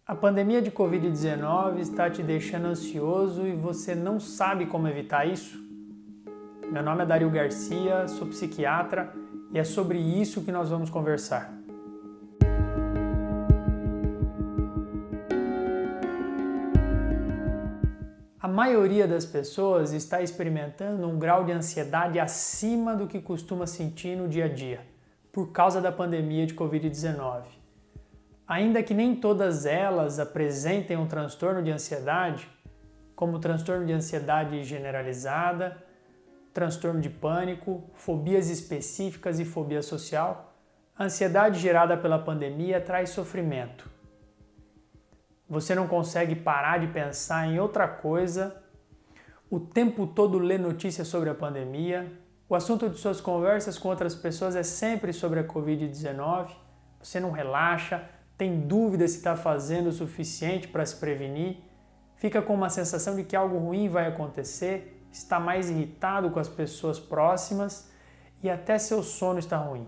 A pandemia de Covid-19 está te deixando ansioso e você não sabe como evitar isso? Meu nome é Dario Garcia, sou psiquiatra e é sobre isso que nós vamos conversar. A maioria das pessoas está experimentando um grau de ansiedade acima do que costuma sentir no dia a dia, por causa da pandemia de Covid-19. Ainda que nem todas elas apresentem um transtorno de ansiedade, como o transtorno de ansiedade generalizada, transtorno de pânico, fobias específicas e fobia social, a ansiedade gerada pela pandemia traz sofrimento. Você não consegue parar de pensar em outra coisa, o tempo todo lê notícias sobre a pandemia, o assunto de suas conversas com outras pessoas é sempre sobre a Covid-19, você não relaxa, tem dúvida se está fazendo o suficiente para se prevenir, fica com uma sensação de que algo ruim vai acontecer, está mais irritado com as pessoas próximas e até seu sono está ruim.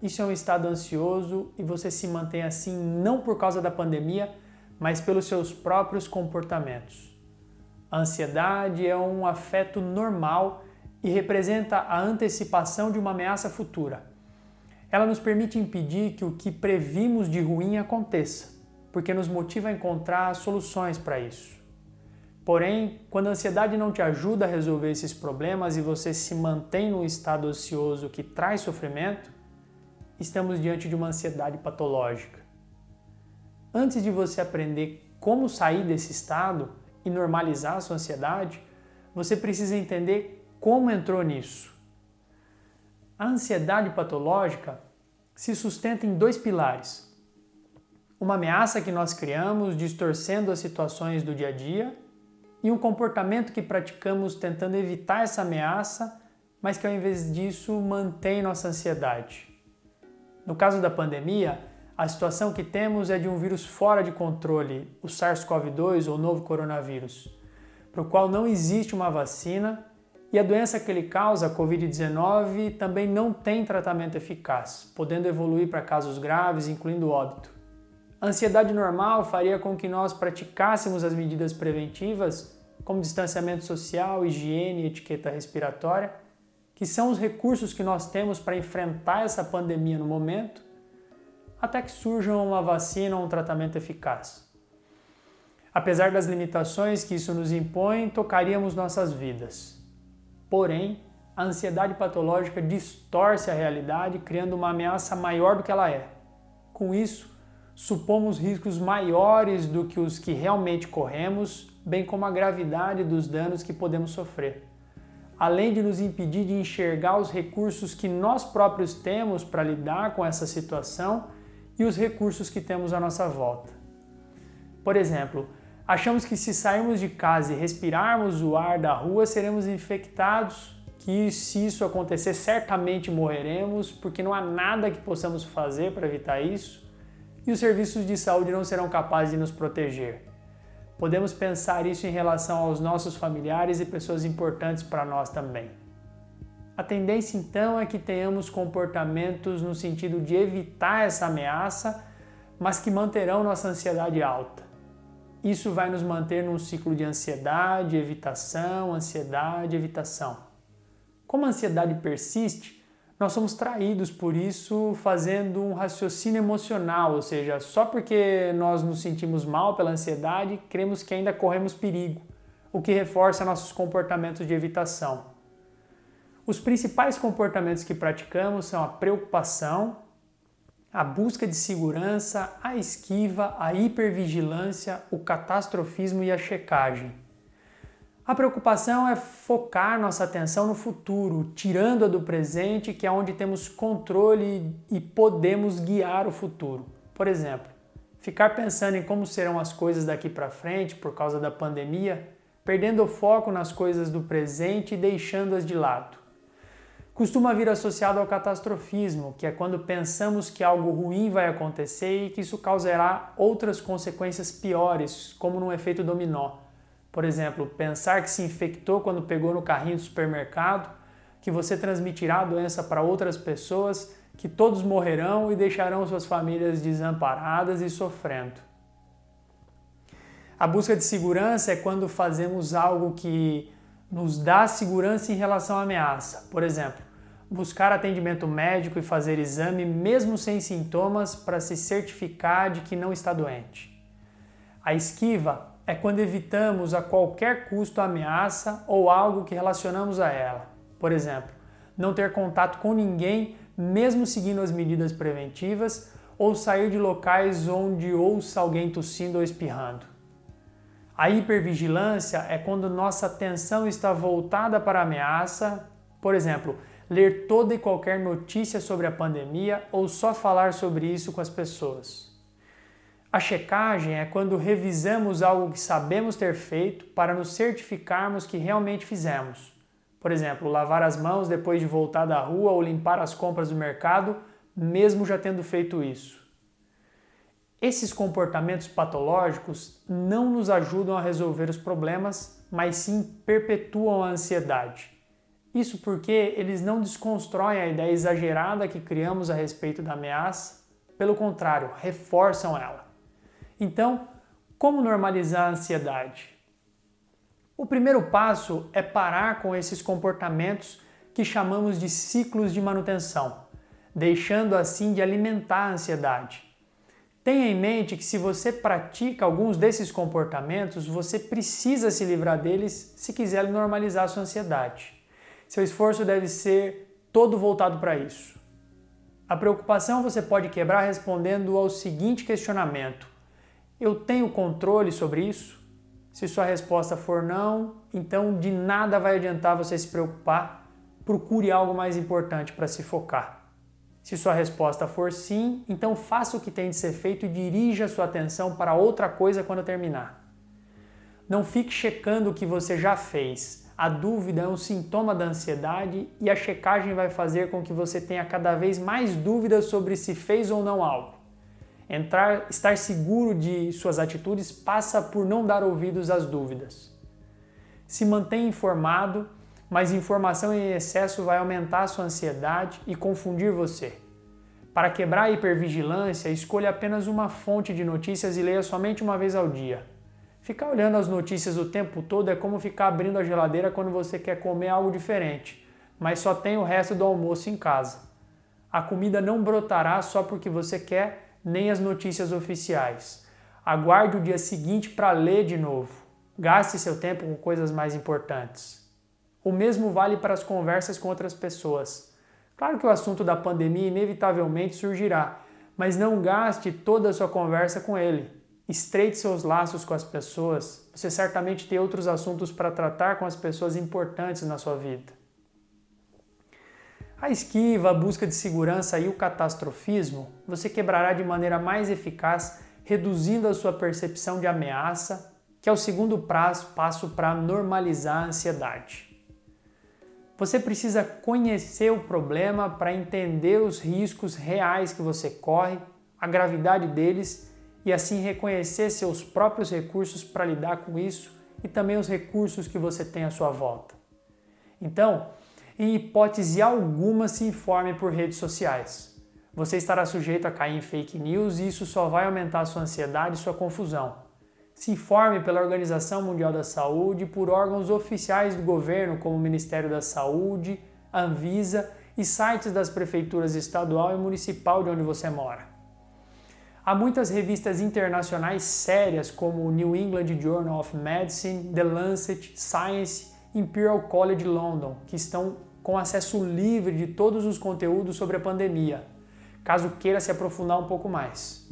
Isso é um estado ansioso e você se mantém assim não por causa da pandemia, mas pelos seus próprios comportamentos. A ansiedade é um afeto normal e representa a antecipação de uma ameaça futura. Ela nos permite impedir que o que previmos de ruim aconteça, porque nos motiva a encontrar soluções para isso. Porém, quando a ansiedade não te ajuda a resolver esses problemas e você se mantém num estado ansioso que traz sofrimento, estamos diante de uma ansiedade patológica. Antes de você aprender como sair desse estado e normalizar a sua ansiedade, você precisa entender como entrou nisso. A ansiedade patológica se sustenta em dois pilares. Uma ameaça que nós criamos distorcendo as situações do dia a dia e um comportamento que praticamos tentando evitar essa ameaça, mas que ao invés disso mantém nossa ansiedade. No caso da pandemia, a situação que temos é de um vírus fora de controle, o SARS-CoV-2 ou novo coronavírus, para o qual não existe uma vacina e a doença que ele causa, a Covid-19, também não tem tratamento eficaz, podendo evoluir para casos graves, incluindo óbito. A ansiedade normal faria com que nós praticássemos as medidas preventivas, como distanciamento social, higiene e etiqueta respiratória, que são os recursos que nós temos para enfrentar essa pandemia no momento, até que surja uma vacina ou um tratamento eficaz. Apesar das limitações que isso nos impõe, tocaríamos nossas vidas. Porém, a ansiedade patológica distorce a realidade, criando uma ameaça maior do que ela é. Com isso, supomos riscos maiores do que os que realmente corremos, bem como a gravidade dos danos que podemos sofrer, além de nos impedir de enxergar os recursos que nós próprios temos para lidar com essa situação e os recursos que temos à nossa volta. Por exemplo, achamos que se sairmos de casa e respirarmos o ar da rua, seremos infectados, que se isso acontecer, certamente morreremos, porque não há nada que possamos fazer para evitar isso, e os serviços de saúde não serão capazes de nos proteger. Podemos pensar isso em relação aos nossos familiares e pessoas importantes para nós também. A tendência então é que tenhamos comportamentos no sentido de evitar essa ameaça, mas que manterão nossa ansiedade alta. Isso vai nos manter num ciclo de ansiedade, evitação. Como a ansiedade persiste, nós somos traídos por isso fazendo um raciocínio emocional, ou seja, só porque nós nos sentimos mal pela ansiedade, cremos que ainda corremos perigo, o que reforça nossos comportamentos de evitação. Os principais comportamentos que praticamos são a preocupação, a busca de segurança, a esquiva, a hipervigilância, o catastrofismo e a checagem. A preocupação é focar nossa atenção no futuro, tirando-a do presente, que é onde temos controle e podemos guiar o futuro. Por exemplo, ficar pensando em como serão as coisas daqui para frente por causa da pandemia, perdendo o foco nas coisas do presente e deixando-as de lado. Costuma vir associado ao catastrofismo, que é quando pensamos que algo ruim vai acontecer e que isso causará outras consequências piores, como num efeito dominó. Por exemplo, pensar que se infectou quando pegou no carrinho do supermercado, que você transmitirá a doença para outras pessoas, que todos morrerão e deixarão suas famílias desamparadas e sofrendo. A busca de segurança é quando fazemos algo que nos dá segurança em relação à ameaça. Por exemplo, buscar atendimento médico e fazer exame mesmo sem sintomas para se certificar de que não está doente. A esquiva é quando evitamos a qualquer custo a ameaça ou algo que relacionamos a ela. Por exemplo, não ter contato com ninguém mesmo seguindo as medidas preventivas ou sair de locais onde ouça alguém tossindo ou espirrando. A hipervigilância é quando nossa atenção está voltada para a ameaça, por exemplo, ler toda e qualquer notícia sobre a pandemia ou só falar sobre isso com as pessoas. A checagem é quando revisamos algo que sabemos ter feito para nos certificarmos que realmente fizemos. Por exemplo, lavar as mãos depois de voltar da rua ou limpar as compras do mercado, mesmo já tendo feito isso. Esses comportamentos patológicos não nos ajudam a resolver os problemas, mas sim perpetuam a ansiedade. Isso porque eles não desconstroem a ideia exagerada que criamos a respeito da ameaça, pelo contrário, reforçam ela. Então, como normalizar a ansiedade? O primeiro passo é parar com esses comportamentos que chamamos de ciclos de manutenção, deixando assim de alimentar a ansiedade. Tenha em mente que se você pratica alguns desses comportamentos, você precisa se livrar deles se quiser normalizar a sua ansiedade. Seu esforço deve ser todo voltado para isso. A preocupação você pode quebrar respondendo ao seguinte questionamento: eu tenho controle sobre isso? Se sua resposta for não, então de nada vai adiantar você se preocupar. Procure algo mais importante para se focar. Se sua resposta for sim, então faça o que tem de ser feito e dirija sua atenção para outra coisa quando terminar. Não fique checando o que você já fez. A dúvida é um sintoma da ansiedade e a checagem vai fazer com que você tenha cada vez mais dúvidas sobre se fez ou não algo. Estar seguro de suas atitudes passa por não dar ouvidos às dúvidas. Se mantenha informado, mas informação em excesso vai aumentar a sua ansiedade e confundir você. Para quebrar a hipervigilância, escolha apenas uma fonte de notícias e leia somente uma vez ao dia. Ficar olhando as notícias o tempo todo é como ficar abrindo a geladeira quando você quer comer algo diferente, mas só tem o resto do almoço em casa. A comida não brotará só porque você quer, nem as notícias oficiais. Aguarde o dia seguinte para ler de novo. Gaste seu tempo com coisas mais importantes. O mesmo vale para as conversas com outras pessoas. Claro que o assunto da pandemia inevitavelmente surgirá, mas não gaste toda a sua conversa com ele. Estreite seus laços com as pessoas. Você certamente tem outros assuntos para tratar com as pessoas importantes na sua vida. A esquiva, a busca de segurança e o catastrofismo você quebrará de maneira mais eficaz, reduzindo a sua percepção de ameaça, que é o segundo passo para normalizar a ansiedade. Você precisa conhecer o problema para entender os riscos reais que você corre, a gravidade deles e assim reconhecer seus próprios recursos para lidar com isso e também os recursos que você tem à sua volta. Então, em hipótese alguma, se informe por redes sociais. Você estará sujeito a cair em fake news e isso só vai aumentar a sua ansiedade e sua confusão. Se informe pela Organização Mundial da Saúde e por órgãos oficiais do governo, como o Ministério da Saúde, Anvisa e sites das prefeituras estadual e municipal de onde você mora. Há muitas revistas internacionais sérias como o New England Journal of Medicine, The Lancet, Science e Imperial College London, que estão com acesso livre de todos os conteúdos sobre a pandemia, caso queira se aprofundar um pouco mais.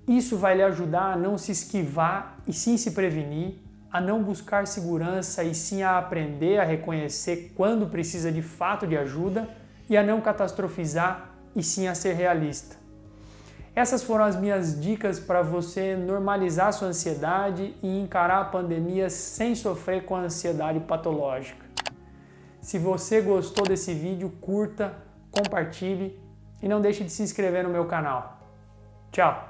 Isso vai lhe ajudar a não se esquivar e sim se prevenir, a não buscar segurança e sim a aprender a reconhecer quando precisa de fato de ajuda e a não catastrofizar e sim a ser realista. Essas foram as minhas dicas para você normalizar sua ansiedade e encarar a pandemia sem sofrer com a ansiedade patológica. Se você gostou desse vídeo, curta, compartilhe e não deixe de se inscrever no meu canal. Tchau!